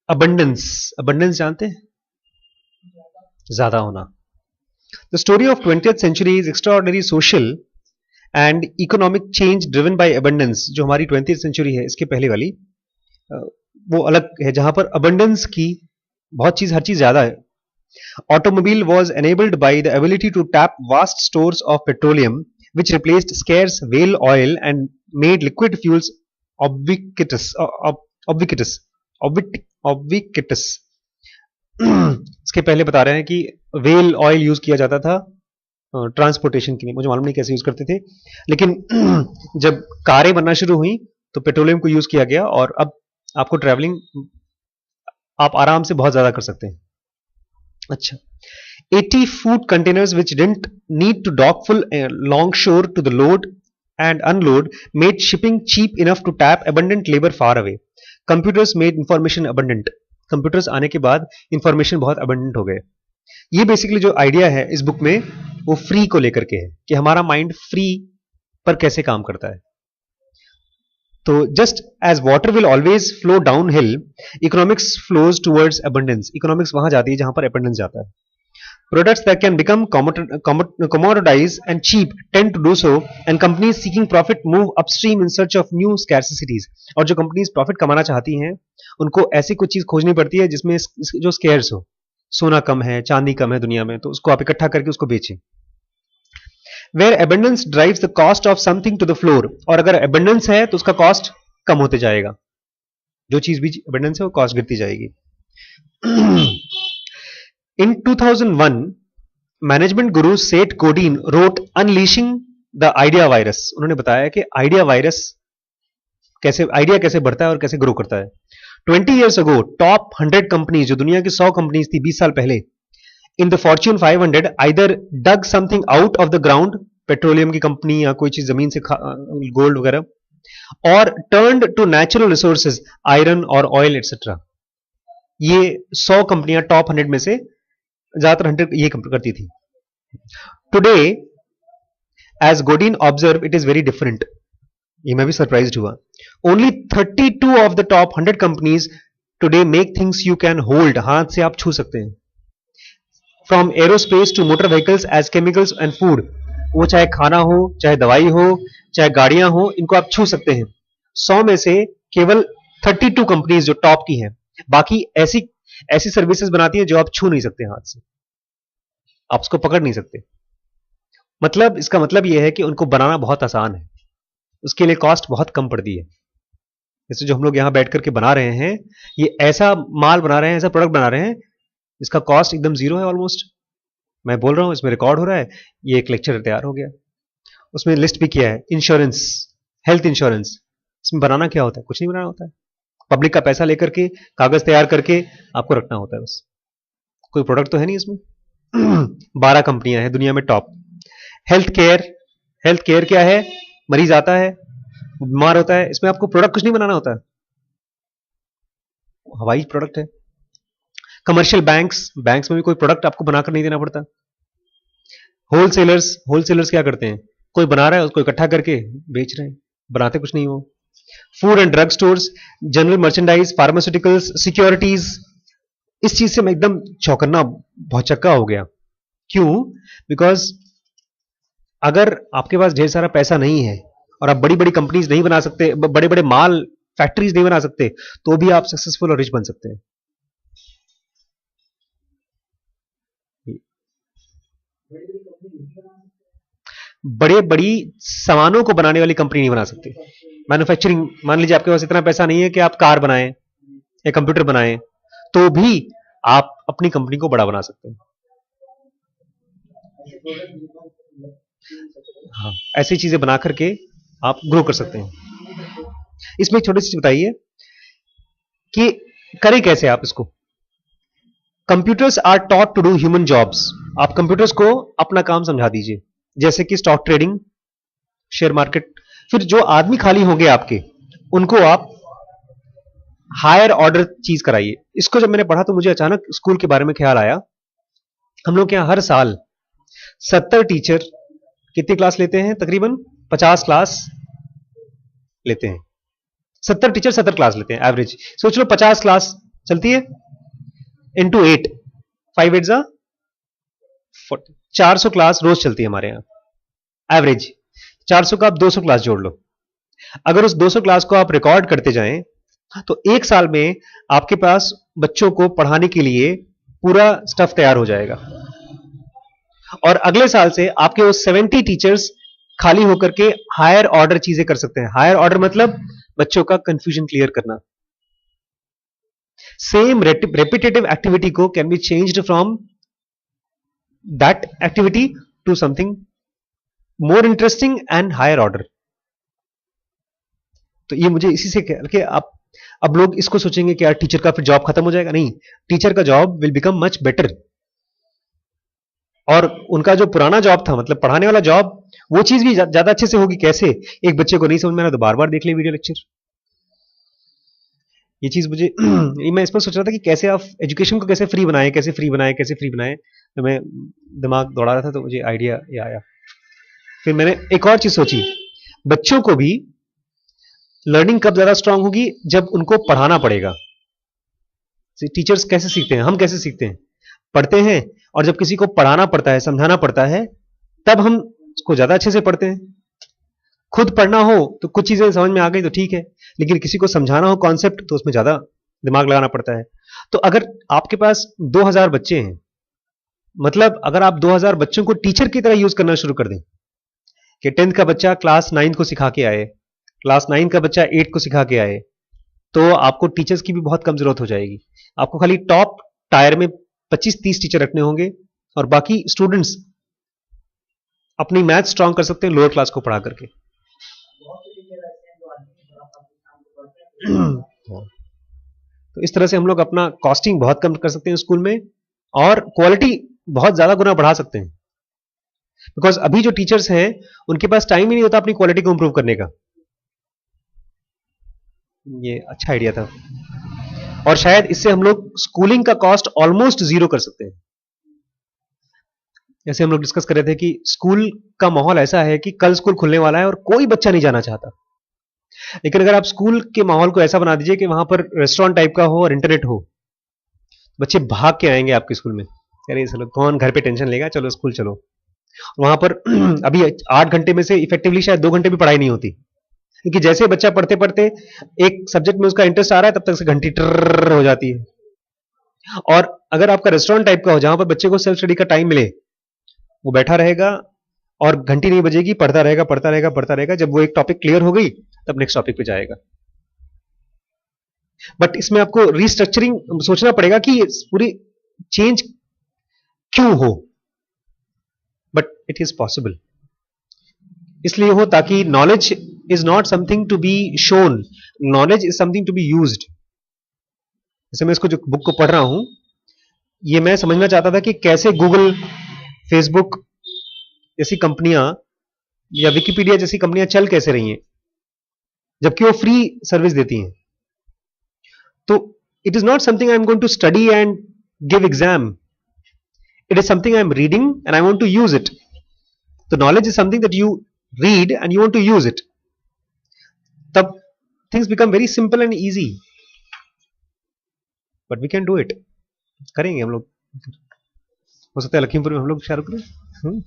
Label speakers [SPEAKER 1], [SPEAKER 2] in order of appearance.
[SPEAKER 1] Abundance, abundance जानते हैं? ज्यादा होना. The story of 20th century is extraordinary social and economic change driven by abundance. जो हमारी 20th century है, इसके पहले वाली वो अलग है, जहां पर अबंडेंस की बहुत चीज, हर चीज ज्यादा है. Automobile was enabled by the ability to tap vast stores of petroleum, which replaced scarce whale oil and made liquid fuels ubiquitous. Ubiquitous. Ubiquitous. इसके पहले बता रहे हैं कि वेल ऑयल यूज किया जाता था ट्रांसपोर्टेशन के लिए. मुझे मालूम नहीं कैसे यूज करते थे, लेकिन जब कारें बनना शुरू हुई तो पेट्रोलियम को यूज किया गया और अब आपको ट्रैवलिंग आप आराम से बहुत ज्यादा कर सकते हैं. अच्छा, 80 food containers which didn't need to dock full longshore to the load and unload made shipping cheap enough to tap abundant labor far away. Computers made information abundant. Computers आने के बाद information बहुत abundant हो गए. ये basically जो idea है इस बुक में वो फ्री को लेकर के है कि हमारा माइंड फ्री पर कैसे काम करता है. तो just as water will always flow down hill, economics flows towards abundance. Economics वहां जाती है जहां पर अबंडेंस जाता है. Products that can become commoditized and cheap tend to do so, and companies seeking profit move upstream in search of new scarcities. और जो companies profit कमाना चाहती हैं उनको ऐसी कुछ चीज खोजनी पड़ती है जिसमें जो स्केर्स हो. सोना कम है, चांदी कम है दुनिया में, तो उसको आप इकट्ठा करके उसको बेचें. Where abundance drives the cost of something to the floor. और अगर abundance है तो उसका कॉस्ट कम होते जाएगा. जो चीज भी abundance है वो कॉस्ट गिरती जाएगी. In 2001, management guru Seth Godin wrote Unleashing the Idea Virus. उन्होंने बताया कि आइडिया वायरस कैसे, आइडिया कैसे बढ़ता है और कैसे ग्रो करता है. 20 years ago, टॉप 100 कंपनीज, जो दुनिया की 100 कंपनीज थी 20 साल पहले, in the Fortune 500 either dug something out of the ground, petroleum की कंपनी या कोई चीज जमीन से गोल्ड वगैरह, और turned to natural resources, iron और ऑयल एटसेट्रा. ये 100 कंपनियां टॉप 100 में से ज्यादातर 100 ये करती थी. Today as Godin observe it is very different. ये मैं भी सरप्राइज्ड हुआ. Only 32 of the top 100 companies today make things you can hold. हाथ से आप छू सकते हैं. From aerospace to motor vehicles as chemicals and food. वो चाहे खाना हो, चाहे दवाई हो, चाहे गाड़ियां हो, इनको आप छू सकते हैं. 100 में से केवल 32 कंपनीज जो टॉप की हैं, बाकी ऐसी ऐसी सर्विसेज बनाती हैं जो आप छू नहीं सकते हाथ से, आप उसको पकड़ नहीं सकते. मतलब इसका मतलब यह है कि उनको बनाना बहुत आसान है, उसके लिए कॉस्ट बहुत कम पड़ती है. जैसे जो हम लोग यहां बैठ करके बना रहे हैं, ये ऐसा माल बना रहे हैं, ऐसा प्रोडक्ट बना रहे हैं, इसका कॉस्ट एकदम जीरो है ऑलमोस्ट. मैं बोल रहा हूं, इसमें रिकॉर्ड हो रहा है, ये एक लेक्चर तैयार हो गया, उसमें लिस्ट भी किया है. इंश्योरेंस, हेल्थ इंश्योरेंस, इसमें बनाना क्या होता है? कुछ नहीं बनाना होता है. पब्लिक का पैसा लेकर के कागज तैयार करके आपको रखना होता है बस. कोई प्रोडक्ट तो है नहीं इसमें. 12 कंपनियां हैं दुनिया में top. Health care, health care क्या है? मरीज आता है, बीमार होता है, इसमें आपको प्रोडक्ट कुछ नहीं बनाना होता है, हवाई प्रोडक्ट है. कमर्शियल बैंक्स, बैंक्स में भी कोई प्रोडक्ट आपको बनाकर नहीं देना पड़ता. होलसेलर्स, होलसेलर्स क्या करते हैं? कोई बना रहा है, उसको इकट्ठा करके बेच रहे हैं, बनाते कुछ नहीं हो. Food and drug stores, general merchandise, pharmaceuticals, securities. इस चीज से मैं एकदम चौकन्ना, भौचक्का हो गया. क्यों? बिकॉज अगर आपके पास ढेर सारा पैसा नहीं है और आप बड़ी बड़ी कंपनीज नहीं बना सकते, बड़े बड़े माल फैक्ट्रीज नहीं बना सकते, तो भी आप सक्सेसफुल और रिच बन सकते हैं. बड़े बड़ी सामानों को बनाने वाली कंपनी नहीं बना सकती. मैन्युफैक्चरिंग, मान लीजिए आपके पास इतना पैसा नहीं है कि आप कार बनाएं या कंप्यूटर बनाएं, तो भी आप अपनी कंपनी को बड़ा बना सकते हैं. हाँ, ऐसी चीजें बना करके आप ग्रो कर सकते हैं. इसमें एक छोटी सी बताइए कि करें कैसे आप इसको. Computers are taught to do human jobs. आप कंप्यूटर्स को अपना काम समझा दीजिए, जैसे कि स्टॉक ट्रेडिंग, शेयर मार्केट. फिर जो आदमी खाली होंगे आपके, उनको आप हायर ऑर्डर चीज कराइए. इसको जब मैंने पढ़ा तो मुझे अचानक स्कूल के बारे में ख्याल आया. हम लोग यहाँ हर साल 70 टीचर कितनी क्लास लेते हैं? तकरीबन 50 क्लास लेते हैं. 70 टीचर 70 क्लास लेते हैं एवरेज. सोच लो 50 क्लास चलती है, इंटू 8, 5 8 जा 40, 400 क्लास रोज चलती है हमारे यहाँ एवरेज। 400 का आप 200 क्लास जोड़ लो। अगर उस 200 क्लास को आप रिकॉर्ड करते जाएं तो एक साल में आपके पास बच्चों को पढ़ाने के लिए पूरा स्टफ तैयार हो जाएगा। और अगले साल से आपके वो 70 टीचर्स खाली होकर के हायर ऑर्डर चीजें कर सकते हैं। हायर ऑर्डर मतलब बच्चों का कंफ्यूजन क्लियर करना। सेम रेपिटेटिव एक्टिविटी को can be changed from that activity to something more interesting and higher order. तो ये मुझे इसी से कि आप अब लोग इसको सोचेंगे कि यार टीचर का फिर जॉब खत्म हो जाएगा। नहीं, टीचर का job will become much better. और उनका जो पुराना जॉब था, मतलब पढ़ाने वाला जॉब, वो चीज भी ज्यादा अच्छे से होगी। कैसे? एक बच्चे को नहीं समझ में आ रहा तो बार बार देख ले वीडियो लेक्चर। ये चीज मुझे मैं इस पर सोच रहा था कि कैसे आप एजुकेशन को कैसे फ्री बनाएं, कैसे फ्री बनाएं, कैसे फ्री बनाएं। तो मैं दिमाग दौड़ा रहा था तो मुझे आइडिया ये आया। फिर मैंने एक और चीज सोची, बच्चों को भी लर्निंग कब ज्यादा स्ट्रांग होगी? जब उनको पढ़ाना पड़ेगा। टीचर्स कैसे सीखते हैं? हम कैसे सीखते हैं? पढ़ते हैं, और जब किसी को पढ़ाना पड़ता है, समझाना पड़ता है, तब हम उसको ज्यादा अच्छे से पढ़ते हैं। खुद पढ़ना हो तो कुछ चीजें समझ में आ गई तो ठीक है, लेकिन किसी को समझाना हो कॉन्सेप्ट तो उसमें ज्यादा दिमाग लगाना पड़ता है। तो अगर आपके पास 2000 बच्चे हैं, मतलब अगर आप 2000 बच्चों को टीचर की तरह यूज करना शुरू कर दें कि 10th का बच्चा क्लास 9 को सिखा के आए, क्लास 9 का बच्चा 8 को सिखा के आए, तो आपको टीचर्स की भी बहुत कम जरूरत हो जाएगी। आपको खाली टॉप टायर में 25-30 टीचर रखने होंगे, और बाकी स्टूडेंट्स अपनी मैथ स्ट्रांग कर सकते हैं लोअर क्लास को पढ़ा करके। तो इस तरह से हम लोग अपना कॉस्टिंग बहुत कम कर सकते हैं स्कूल में, और क्वालिटी बहुत ज्यादा गुना बढ़ा सकते हैं। बिकॉज अभी जो टीचर्स हैं उनके पास टाइम ही नहीं होता अपनी क्वालिटी को इंप्रूव करने का। ये अच्छा आइडिया था, और शायद इससे हम लोग स्कूलिंग का कॉस्ट ऑलमोस्ट जीरो कर सकते हैं। जैसे हम लोग डिस्कस कर रहे थे कि स्कूल का माहौल ऐसा है कि कल स्कूल खुलने वाला है और कोई बच्चा नहीं जाना चाहता। लेकिन अगर आप स्कूल के माहौल को ऐसा बना दीजिए कि वहां पर रेस्टोरेंट टाइप का हो और इंटरनेट हो, बच्चे भाग के आएंगे आपके स्कूल में। अरे चलो, कौन घर पे टेंशन लेगा, चलो स्कूल चलो। वहां पर अभी 8 घंटे में से इफेक्टिवली शायद 2 घंटे भी पढ़ाई नहीं होती, क्योंकि जैसे बच्चा पढ़ते पढ़ते एक सब्जेक्ट में उसका इंटरेस्ट आ रहा है, तब तक से घंटी टर हो जाती है। और अगर आपका रेस्टोरेंट टाइप का हो जहां पर बच्चे को सेल्फ स्टडी का टाइम मिले, वो बैठा रहेगा और घंटी नहीं बजेगी, पढ़ता रहेगा पढ़ता रहेगा पढ़ता रहेगा। जब वो एक टॉपिक क्लियर हो गई तब नेक्स्ट टॉपिक पे जाएगा। बट इसमें आपको रीस्ट्रक्चरिंग सोचना पड़ेगा कि ये पूरी चेंज क्यों हो, बट इट इज पॉसिबल। इसलिए हो ताकि knowledge is not something to be shown, knowledge is something to be used. जैसे मैं इसको जो बुक को पढ़ रहा हूं, ये मैं समझना चाहता था कि कैसे गूगल, फेसबुक जैसी कंपनियां या विकिपीडिया जैसी कंपनियां चल कैसे रही हैं, जबकि वो फ्री सर्विस देती हैं। तो it is not something I am going to study and give exam, it is something I am reading and I want to use it. तो knowledge is something that you read and you want to use it, तब things become very simple and easy. But we can do it, करेंगे हम लोग। हो सकता है लखीमपुर में हम लोग शाहरुख करें।